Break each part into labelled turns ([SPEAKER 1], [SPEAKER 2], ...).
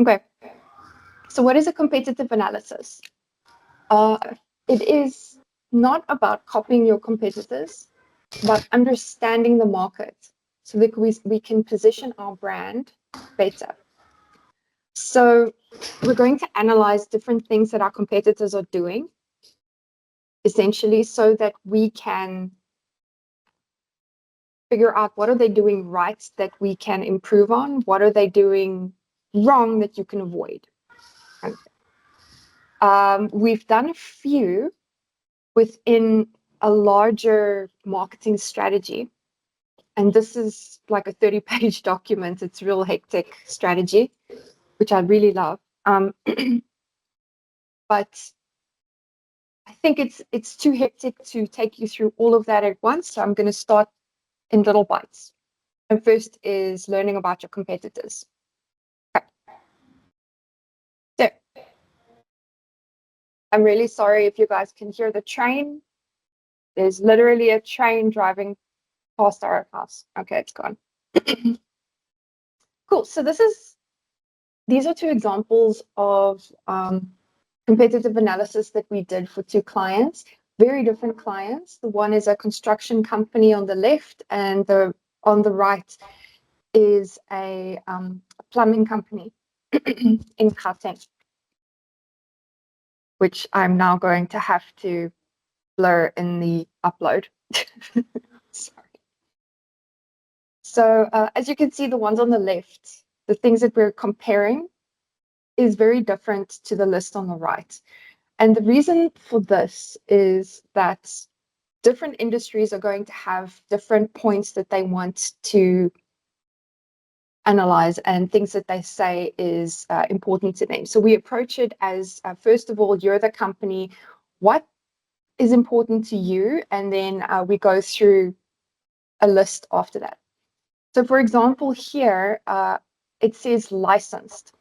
[SPEAKER 1] Okay, so what is a competitive analysis? It is not about copying your competitors, but understanding the market so that we can position our brand better. So we're going to analyze different things that our competitors are doing, essentially, so that we can figure out what are they doing right that we can improve on, what are they doing wrong that you can avoid. We've done a few within a larger marketing strategy. And this is like a 30-page document. It's real hectic strategy, which I really love. But I think it's too hectic to take you through all of that at once. So I'm going to start in little bites. And first is learning about your competitors. Okay. So I'm really sorry if you guys can hear the train. There's literally a train driving past our house. Okay, it's gone. Cool. So these are two examples of competitive analysis that we did for two clients, very different clients. The one is a construction company on the left, and on the right is a plumbing company in Gauteng, which I'm now going to have to blur in the upload. Sorry. So as you can see, the ones on the left, the things that we're comparing is very different to the list on the right. And the reason for this is that different industries are going to have different points that they want to analyze and things that they say is important to them. So we approach it as, first of all, you're the company, what is important to you? And then we go through a list after that. So for example, here, it says licensed.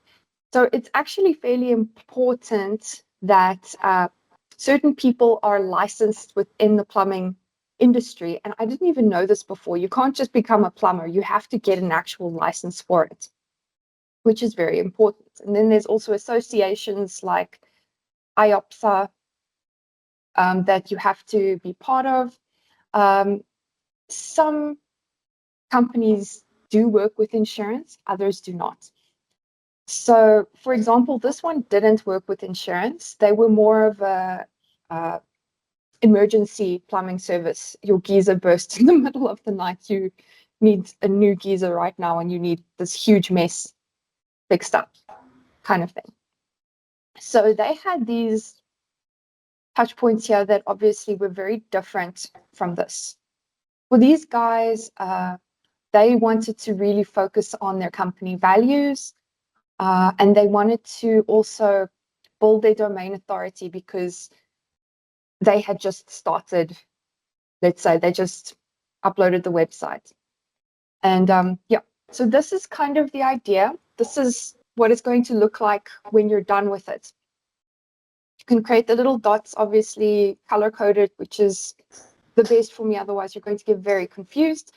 [SPEAKER 1] So it's actually fairly important that certain people are licensed within the plumbing industry. And I didn't even know this before. You can't just become a plumber. You have to get an actual license for it, which is very important. And then there's also associations like IOPSA that you have to be part of. Some companies do work with insurance, others do not. So, for example, this one didn't work with insurance. They were more of a emergency plumbing service. Your geyser burst in the middle of the night. You need a new geyser right now, and you need this huge mess fixed up, kind of thing. So they had these touch points here that obviously were very different from this. For these guys, they wanted to really focus on their company values. And they wanted to also build their domain authority because they had just started, let's say, they just uploaded the website. And yeah, so this is kind of the idea. This is what it's going to look like when you're done with it. You can create the little dots, obviously color-coded, which is the best for me. Otherwise, you're going to get very confused.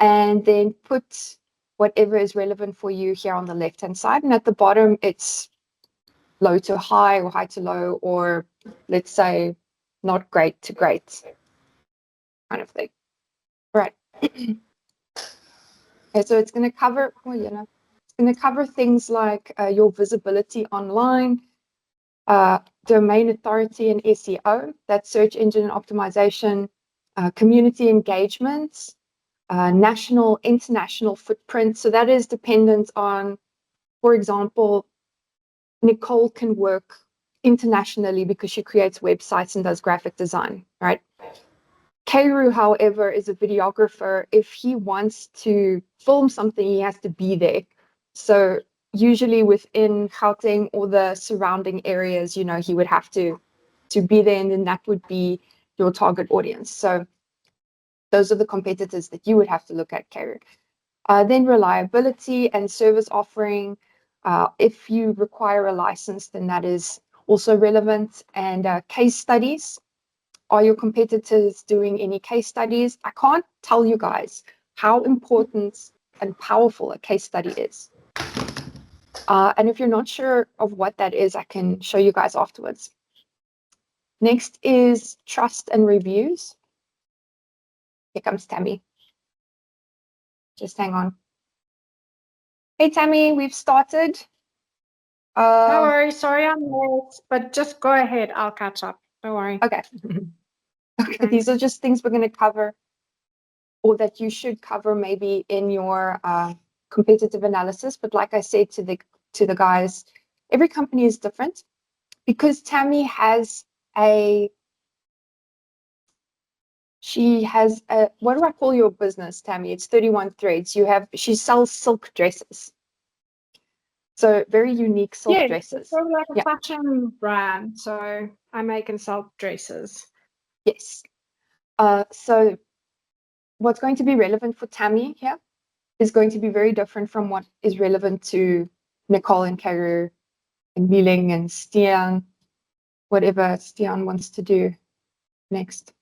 [SPEAKER 1] And then put whatever is relevant for you here on the left-hand side. And at the bottom, it's low to high or high to low, or let's say not great to great kind of thing. All right. Okay, so it's going to cover, well, it's going to cover things like your visibility online, domain authority and SEO, that's search engine optimization, community engagement, national, international footprint. So that is dependent on, for example, Nicole can work internationally because she creates websites and does graphic design, right? Keiru, however, is a videographer. If he wants to film something, he has to be there. So usually within Gauteng or the surrounding areas, he would have to be there, and then that would be your target audience. So those are the competitors that you would have to look at, Keiru. Then reliability and service offering. If you require a license, then that is also relevant. And case studies. Are your competitors doing any case studies? I can't tell you guys how important and powerful a case study is. And if you're not sure of what that is, I can show you guys afterwards. Next is trust and reviews. Here comes Tammy. Just hang on. Hey, Tammy, we've started.
[SPEAKER 2] No worries. Sorry I'm late, but just go ahead. I'll catch up. Don't worry.
[SPEAKER 1] Okay. Okay, these are just things we're going to cover, or that you should cover maybe in your competitive analysis. But like I said to the guys, every company is different. Because Tammy has what do I call your business, Tammy? It's 31 Threads. She sells silk dresses. So very unique silk
[SPEAKER 2] Yeah,
[SPEAKER 1] dresses.
[SPEAKER 2] it's sort of like a fashion brand. So I make and sell dresses.
[SPEAKER 1] Yes. So what's going to be relevant for Tammy here is going to be very different from what is relevant to Nicole and Karoo and Wheeling and Stian, whatever Stian wants to do next.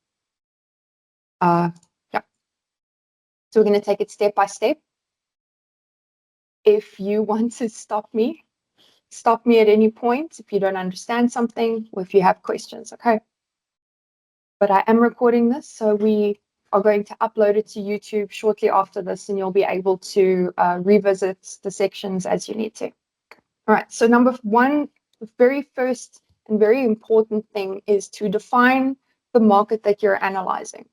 [SPEAKER 1] Yeah. So we're going to take it step by step. If you want to stop me at any point if you don't understand something or if you have questions, okay? But I am recording this, so we are going to upload it to YouTube shortly after this, and you'll be able to revisit the sections as you need to. All right, so number one, the very first and very important thing is to define the market that you're analyzing.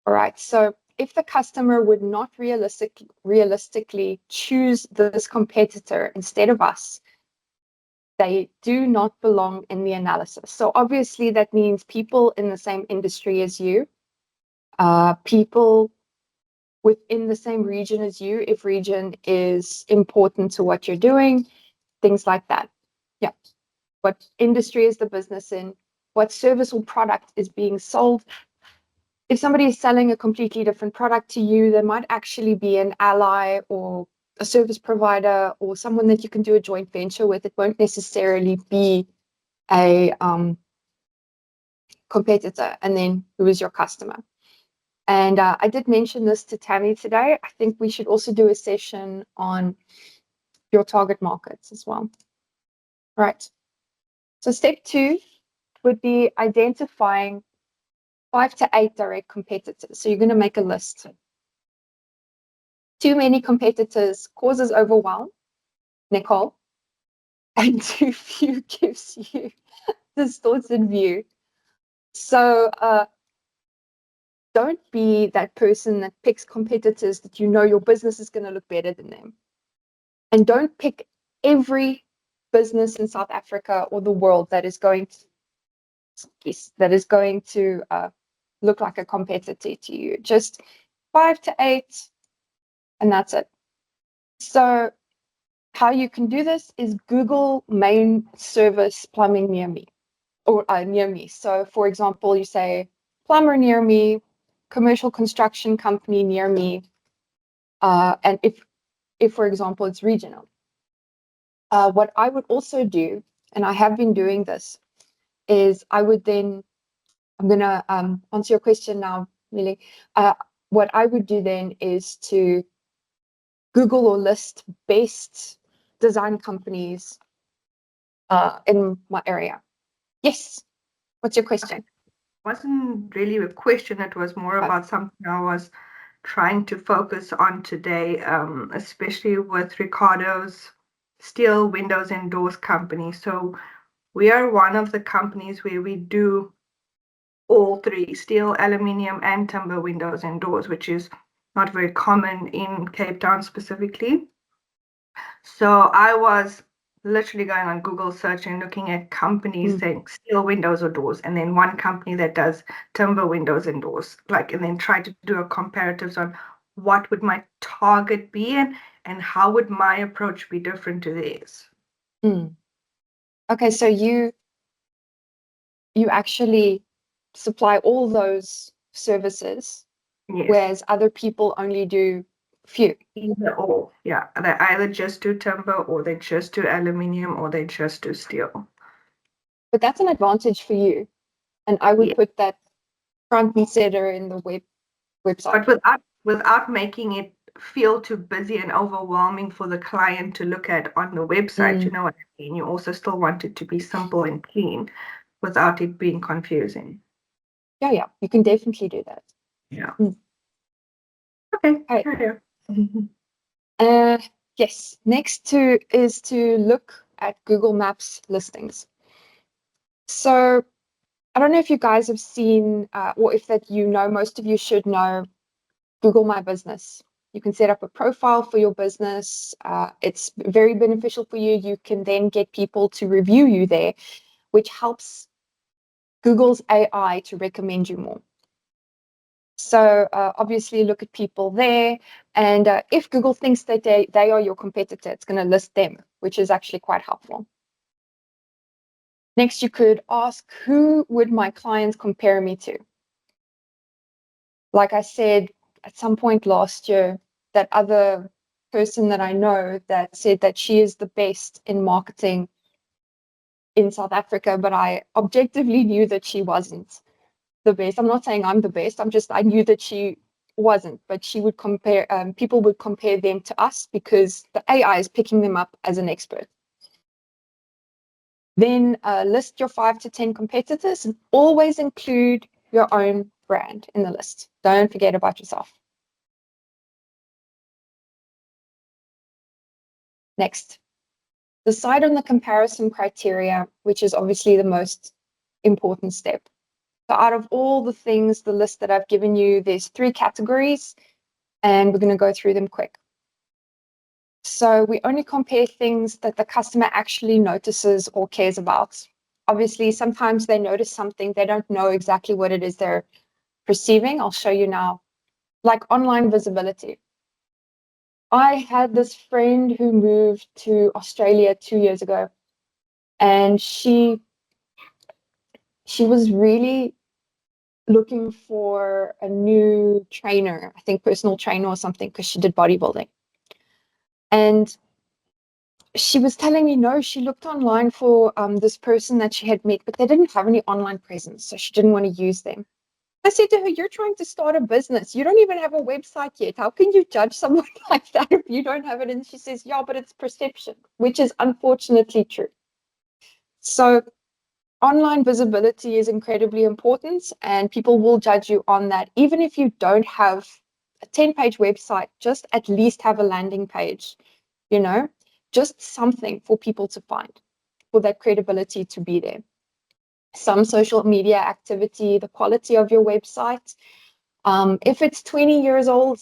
[SPEAKER 1] All right, so if the customer would not realistically choose this competitor instead of us, they do not belong in the analysis. So obviously that means people in the same industry as you, people within the same region as you, if region is important to what you're doing, things like that. Yeah. What industry is the business in? What service or product is being sold? If somebody is selling a completely different product to you, there might actually be an ally or a service provider or someone that you can do a joint venture with. It won't necessarily be a competitor. And then who is your customer? And I did mention this to Tammy today. I think we should also do a session on your target markets as well. Right. So step 2 would be identifying 5 to 8 direct competitors. So you're going to make a list. Too many competitors causes overwhelm, Nicole, and too few gives you distorted view. So don't be that person that picks competitors that you know your business is going to look better than them. And don't pick every business in South Africa or the world that is going to look like a competitor to you. Just 5 to 8, and that's it. So how you can do this is Google main service plumbing near me, or near me. So for example, you say plumber near me, commercial construction company near me, and if for example it's regional. What I would also do, and I have been doing this, is I'm going to answer your question now, Millie. What I would do then is to Google or list best design companies in my area. Yes. What's your question?
[SPEAKER 3] It wasn't really a question. It was more about something I was trying to focus on today, especially with Ricardo's steel windows and doors company. So we are one of the companies where we do all three: steel, aluminium, and timber windows and doors, which is not very common in Cape Town specifically. So I was literally going on Google search and looking at companies saying steel windows or doors, and then one company that does timber windows and doors, and then try to do a comparatives on what would my target be and how would my approach be different to theirs.
[SPEAKER 1] Okay, so you actually supply all those services,
[SPEAKER 3] Yes.
[SPEAKER 1] Whereas other people only do few.
[SPEAKER 3] Either or, yeah. They either just do timber, or they just do aluminium, or they just do steel.
[SPEAKER 1] But that's an advantage for you. And I would put that front and center in the website.
[SPEAKER 3] But without making it feel too busy and overwhelming for the client to look at on the website. You know what I mean? You also still want it to be simple and clean without it being confusing.
[SPEAKER 1] Yeah, you can definitely do that.
[SPEAKER 3] Yeah.
[SPEAKER 1] Mm.
[SPEAKER 3] Okay.
[SPEAKER 1] Yes, next is to look at Google Maps listings. So I don't know if you guys have seen, or if that you know, most of you should know Google My Business. You can set up a profile for your business. It's very beneficial for you. You can then get people to review you there, which helps Google's AI to recommend you more. So obviously look at people there, and if Google thinks that they are your competitor, it's going to list them, which is actually quite helpful. Next, you could ask, who would my clients compare me to? Like I said, at some point last year, that other person that I know that said that she is the best in marketing in South Africa, but I objectively knew that she wasn't the best. I'm not saying I'm the best. I knew that she wasn't, but she would compare, people would compare them to us because the AI is picking them up as an expert. Then list your 5 to 10 competitors and always include your own brand in the list. Don't forget about yourself. Next, decide on the comparison criteria, which is obviously the most important step. So out of all the things, the list that I've given you, there's 3 categories, and we're going to go through them quick. So we only compare things that the customer actually notices or cares about. Obviously, sometimes they notice something, they don't know exactly what it is they're perceiving. I'll show you now. Like online visibility. I had this friend who moved to Australia 2 years ago, and she was really looking for a new trainer, I think personal trainer or something, because she did bodybuilding. And she was telling me, no, she looked online for this person that she had met, but they didn't have any online presence, so she didn't want to use them. I said to her, you're trying to start a business. You don't even have a website yet. How can you judge someone like that if you don't have it? And she says, yeah, but it's perception, which is unfortunately true. So online visibility is incredibly important, and people will judge you on that. Even if you don't have a 10-page website, just at least have a landing page, just something for people to find, for that credibility to be there. Some social media activity, the quality of your website. If it's 20 years old,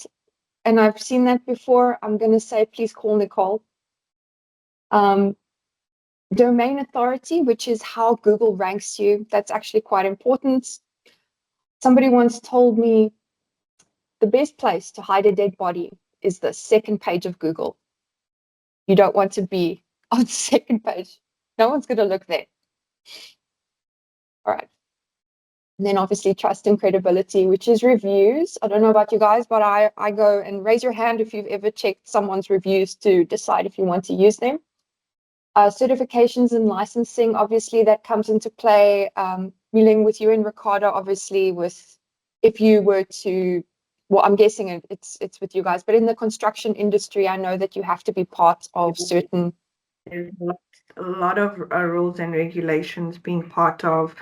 [SPEAKER 1] and I've seen that before, I'm going to say, please call Nicole. Domain authority, which is how Google ranks you. That's actually quite important. Somebody once told me the best place to hide a dead body is the second page of Google. You don't want to be on the second page. No one's going to look there. All right. And then obviously trust and credibility, which is reviews. I don't know about you guys, but I go and raise your hand if you've ever checked someone's reviews to decide if you want to use them. Certifications and licensing, obviously that comes into play. Dealing with you and Ricardo, obviously, with if you were to, well, I'm guessing it's with you guys, but in the construction industry, I know that you have to be part of certain.
[SPEAKER 3] There's a lot of rules and regulations being part of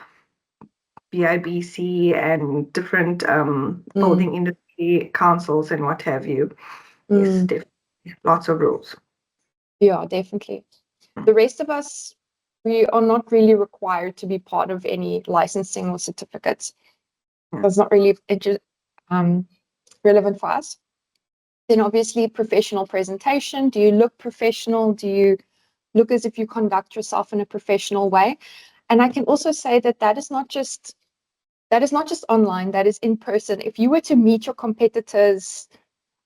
[SPEAKER 3] BIBC and different building industry councils and what have you. Yes, definitely. Lots of rules.
[SPEAKER 1] Yeah, definitely. The rest of us, we are not really required to be part of any licensing or certificates. That's not really relevant for us. Then obviously professional presentation. Do you look professional? Do you look as if you conduct yourself in a professional way? And I can also say that is not just online, that is in person. If you were to meet your competitors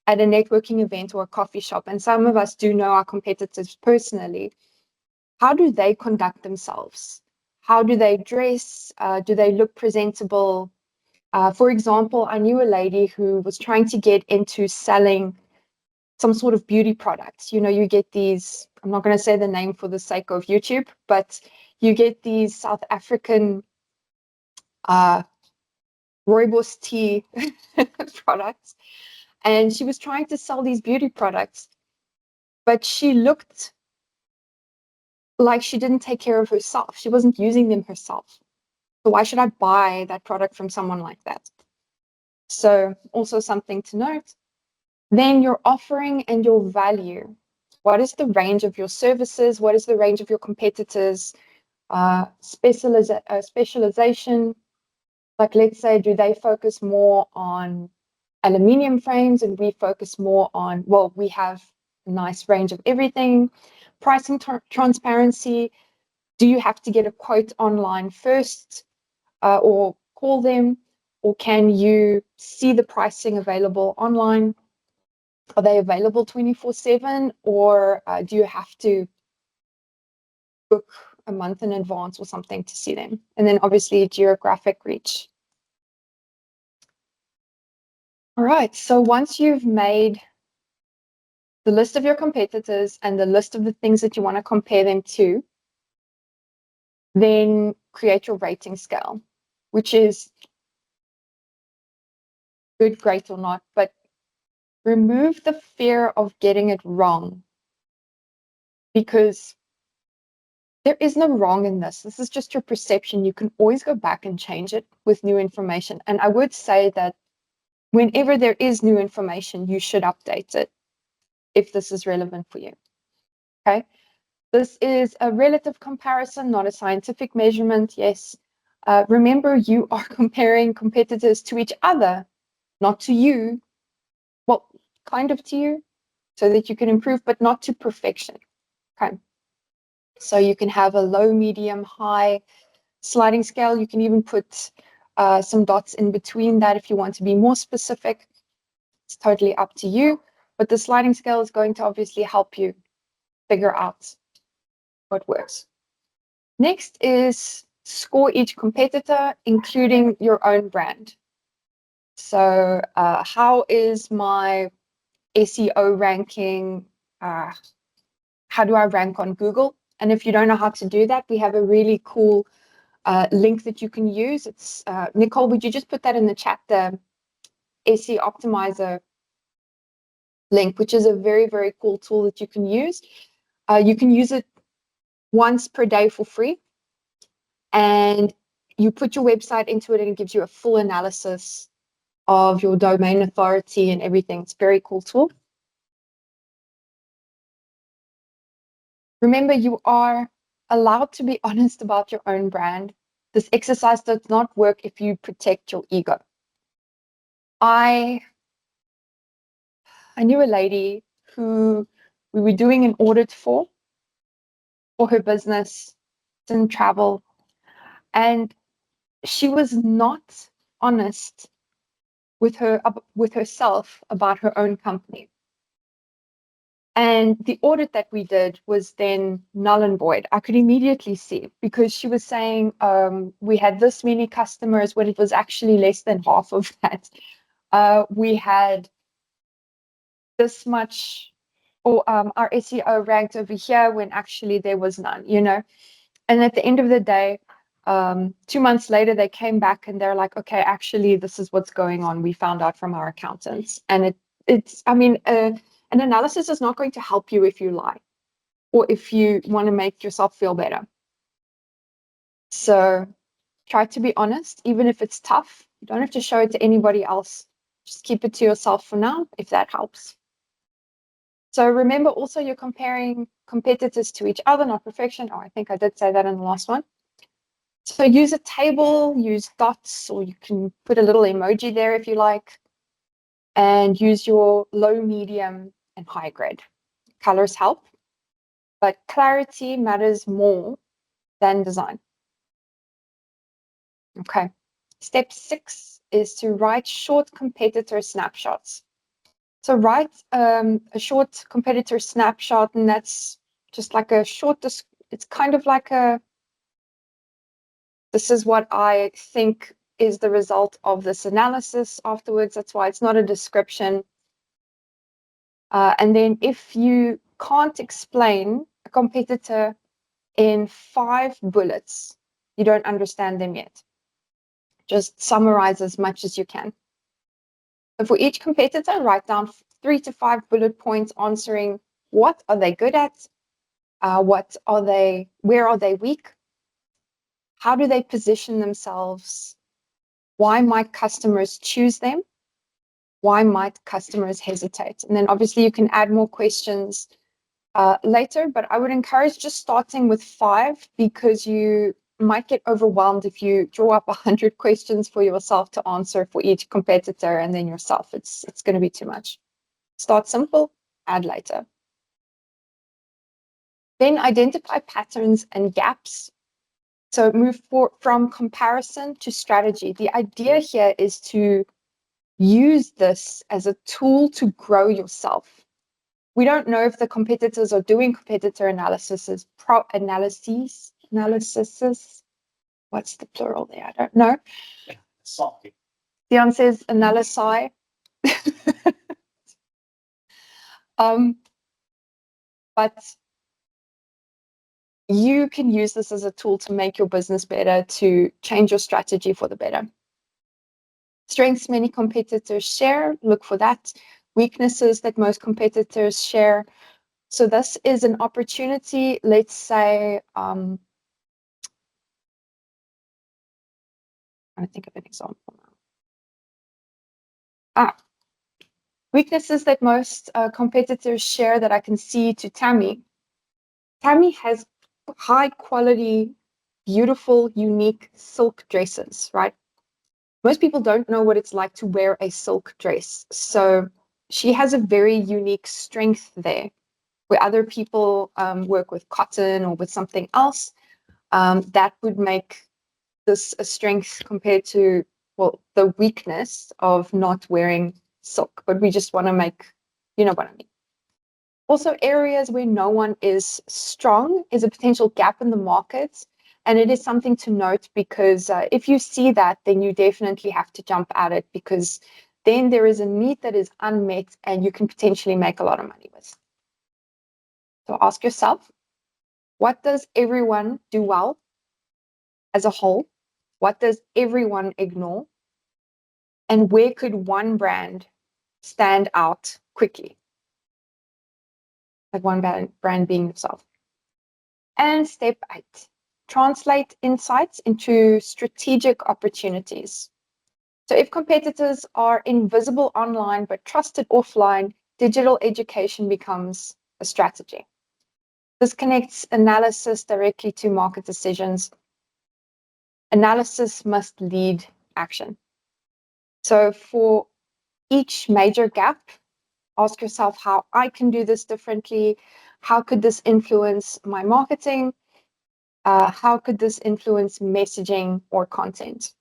[SPEAKER 1] at a networking event or a coffee shop, and some of us do know our competitors personally, how do they conduct themselves? How do they dress? Do they look presentable? For example, I knew a lady who was trying to get into selling some sort of beauty products. You get these, I'm not going to say the name for the sake of YouTube, but you get these South African rooibos tea products. And she was trying to sell these beauty products, but she looked like she didn't take care of herself. She wasn't using them herself. So why should I buy that product from someone like that? So also something to note. Then your offering and your value. What is the range of your services? What is the range of your competitors? Specialization. Like, let's say, do they focus more on aluminium frames and we focus more on, well, we have a nice range of everything. Pricing transparency. Do you have to get a quote online first or call them? Or can you see the pricing available online? Are they available 24/7 or do you have to book a month in advance or something to see them? And then obviously geographic reach. All right, so once you've made the list of your competitors and the list of the things that you want to compare them to, then create your rating scale, which is good, great, or not, but remove the fear of getting it wrong, because there is no wrong in this. This is just your perception. You can always go back and change it with new information. And I would say that whenever there is new information, you should update it if this is relevant for you. Okay. This is a relative comparison, not a scientific measurement. Yes. Remember, you are comparing competitors to each other, not to you. Well, kind of to you, so that you can improve, but not to perfection. Okay. So you can have a low, medium, high sliding scale. You can even put some dots in between that if you want to be more specific. It's totally up to you. But the sliding scale is going to obviously help you figure out what works. Next is score each competitor, including your own brand. So how is my SEO ranking? How do I rank on Google? And if you don't know how to do that, we have a really cool link that you can use. It's Nicole, would you just put that in the chat, the SEO Optimizer link, which is a very, very cool tool that you can use. You can use it once per day for free. And you put your website into it and it gives you a full analysis of your domain authority and everything. It's a very cool tool. Remember, you are allowed to be honest about your own brand. This exercise does not work if you protect your ego. I knew a lady who we were doing an audit for her business, didn't travel, and she was not honest with herself about her own company. And the audit that we did was then null and void. I could immediately see, because she was saying we had this many customers when it was actually less than half of that. We had this much, or our SEO ranked over here when actually there was none, you know. And at the end of the day, 2 months later, they came back and they're like, okay, actually, this is what's going on. We found out from our accountants. And it's, I mean, an analysis is not going to help you if you lie or if you want to make yourself feel better. So try to be honest, even if it's tough. You don't have to show it to anybody else. Just keep it to yourself for now, if that helps. So remember also, you're comparing competitors to each other, not perfection. Oh, I think I did say that in the last one. So use a table, use dots, or you can put a little emoji there if you like, and use your low, medium, and high grade. Colors help, but clarity matters more than design. Okay. Step 6 is to write short competitor snapshots. So write a short competitor snapshot, and that's just like a short, it's kind of like this is what I think is the result of this analysis afterwards. That's why it's not a description. And then if you can't explain a competitor in 5 bullets, you don't understand them yet. Just summarize as much as you can. So for each competitor, write down 3 to 5 bullet points answering what are they good at, where are they weak, how do they position themselves, why might customers choose them, why might customers hesitate? And then obviously you can add more questions later, but I would encourage just starting with 5 because you might get overwhelmed if you draw up 100 questions for yourself to answer for each competitor and then yourself. It's going to be too much. Start simple, add later. Then identify patterns and gaps. So move from comparison to strategy. The idea here is to use this as a tool to grow yourself. We don't know if the competitors are doing competitor analysis. What's the plural there? I don't know. Dion says analysi. But you can use this as a tool to make your business better, to change your strategy for the better. Strengths many competitors share, look for that. Weaknesses that most competitors share. So this is an opportunity, let's say, I'm trying to think of an example now. Weaknesses that most competitors share that I can see to Tammy. Tammy has high quality, beautiful, unique silk dresses, right? Most people don't know what it's like to wear a silk dress. So she has a very unique strength there, where other people work with cotton or with something else. That would make this a strength compared to, well, the weakness of not wearing silk. But we just want to make, you know what I mean. Also, areas where no one is strong is a potential gap in the market. And it is something to note because if you see that, then you definitely have to jump at it because then there is a need that is unmet and you can potentially make a lot of money with. So ask yourself, what does everyone do well as a whole? What does everyone ignore? And where could one brand stand out quickly? Like one brand being yourself. And step 8, translate insights into strategic opportunities. So if competitors are invisible online but trusted offline, digital education becomes a strategy. This connects analysis directly to market decisions. Analysis must lead action. So for each major gap, ask yourself how I can do this differently. How could this influence my marketing? How could this influence messaging or content?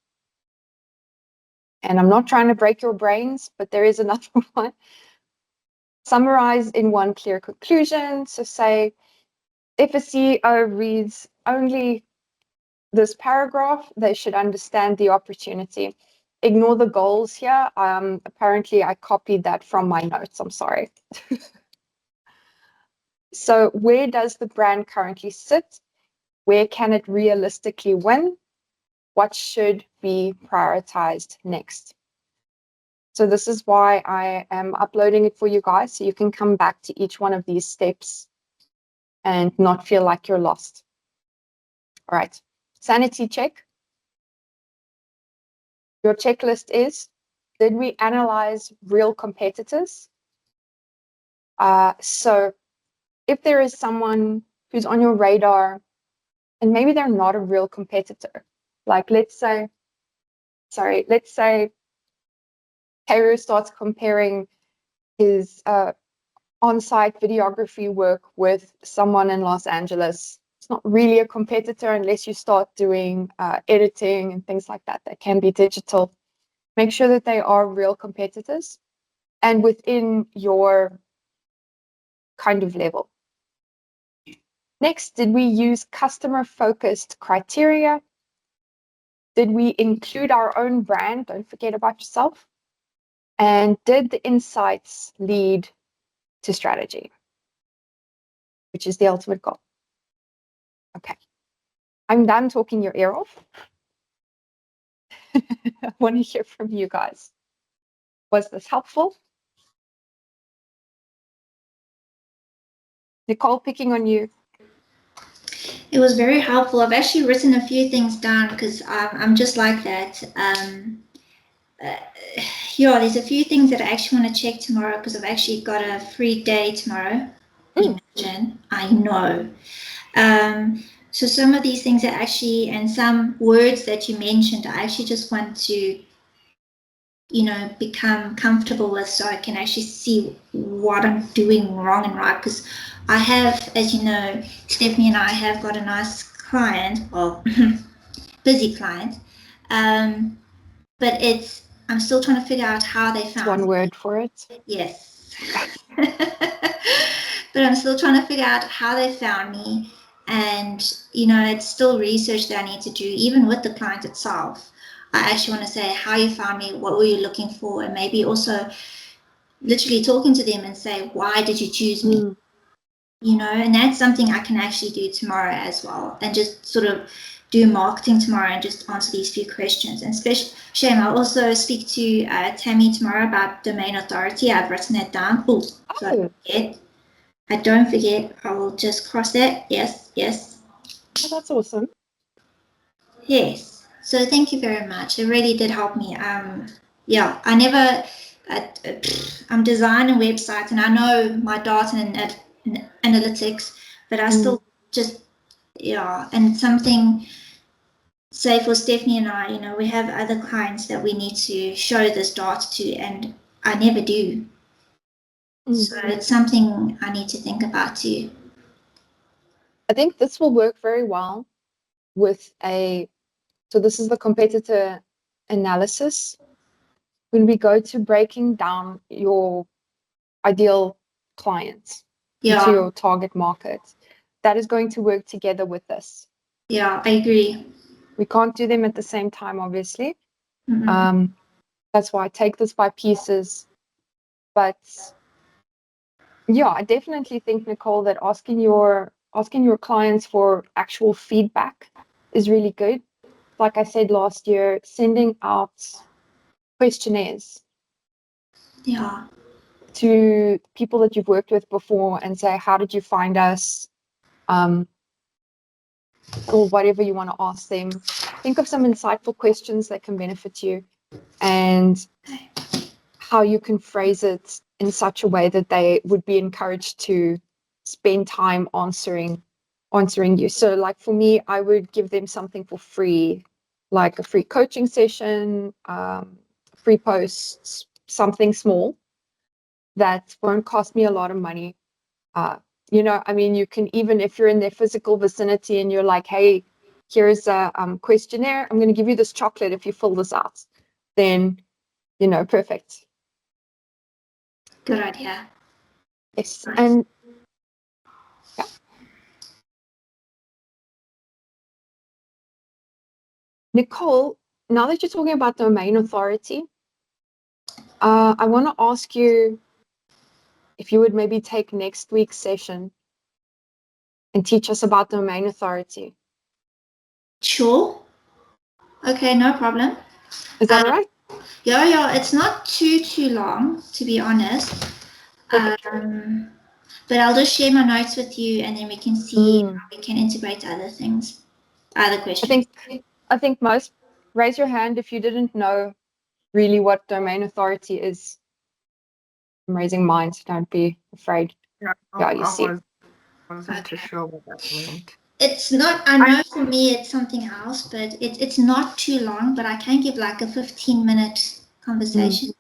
[SPEAKER 1] And I'm not trying to break your brains, but there is another one. Summarize in one clear conclusion. So say, if a CEO reads only this paragraph, they should understand the opportunity. Ignore the goals here. Apparently, I copied that from my notes. I'm sorry. So where does the brand currently sit? Where can it realistically win? What should be prioritized next? So this is why I am uploading it for you guys, so you can come back to each one of these steps and not feel like you're lost. All right, sanity check. Your checklist is, did we analyze real competitors? So if there is someone who's on your radar and maybe they're not a real competitor, like let's say Cairo starts comparing his on-site videography work with someone in Los Angeles. It's not really a competitor unless you start doing editing and things like that. That can be digital. Make sure that they are real competitors and within your kind of level. Next, did we use customer-focused criteria? Did we include our own brand? Don't forget about yourself. And did the insights lead to strategy, which is the ultimate goal? Okay, I'm done talking your ear off. I want to hear from you guys. Was this helpful? Nicole, picking on you.
[SPEAKER 4] It was very helpful. I've actually written a few things down because I'm just like that. Yeah, there's a few things that I actually want to check tomorrow because I've actually got a free day tomorrow. Imagine, I know. So some of these things are actually, and some words that you mentioned, I actually just want to, become comfortable with so I can actually see what I'm doing wrong and right. Because I have, as you know, Stephanie and I have got a nice client, well, busy client, but I'm still trying to figure out how they found
[SPEAKER 1] One
[SPEAKER 4] me.
[SPEAKER 1] word for it.
[SPEAKER 4] Yes. But I'm still trying to figure out how they found me. And, it's still research that I need to do, even with the client itself. I actually want to say how you found me, what were you looking for, and maybe also literally talking to them and say, why did you choose me? And that's something I can actually do tomorrow as well, and just sort of do marketing tomorrow and just answer these few questions. And Shame, I'll also speak to Tammy tomorrow about domain authority. I've written it down. So I don't forget. I will just cross that. Yes.
[SPEAKER 1] Oh, that's awesome.
[SPEAKER 4] Yes. So thank you very much. It really did help me. I'm designing websites, and I know my data and analytics, but I still just, and something, say for Stephanie and I, we have other clients that we need to show this data to, and I never do. So it's something I need to think about too.
[SPEAKER 1] I think this will work very well with so this is the competitor analysis. When we go to breaking down your ideal clients into your target market, that is going to work together with this.
[SPEAKER 4] Yeah, I agree.
[SPEAKER 1] We can't do them at the same time, obviously. That's why I take this by pieces. But yeah, I definitely think, Nicole, that asking your clients for actual feedback is really good. Like I said last year, sending out questionnaires to people that you've worked with before and say, how did you find us? Or whatever you want to ask them. Think of some insightful questions that can benefit you and how you can phrase it in such a way that they would be encouraged to spend time answering you. So like for me, I would give them something for free, like a free coaching session, free posts, something small that won't cost me a lot of money. You can, even if you're in their physical vicinity and you're like, hey, here's a questionnaire, I'm going to give you this chocolate if you fill this out, then, perfect.
[SPEAKER 4] Good idea.
[SPEAKER 1] Yes.
[SPEAKER 4] Nice.
[SPEAKER 1] And yeah. Nicole, now that you're talking about domain authority, I want to ask you if you would maybe take next week's session and teach us about domain authority.
[SPEAKER 4] Sure. Okay, no problem.
[SPEAKER 1] Is that all right?
[SPEAKER 4] Yeah, it's not too long, to be honest. But I'll just share my notes with you, and then we can see how we can integrate other things, other questions.
[SPEAKER 1] I think most raise your hand if you didn't know really what domain authority is. I'm raising mine, so don't be afraid.
[SPEAKER 3] Yeah,
[SPEAKER 1] you see.
[SPEAKER 3] Wasn't too sure what that meant.
[SPEAKER 4] It's not, I know for me it's something else, but it's not too long, but I can give like a 15-minute conversation.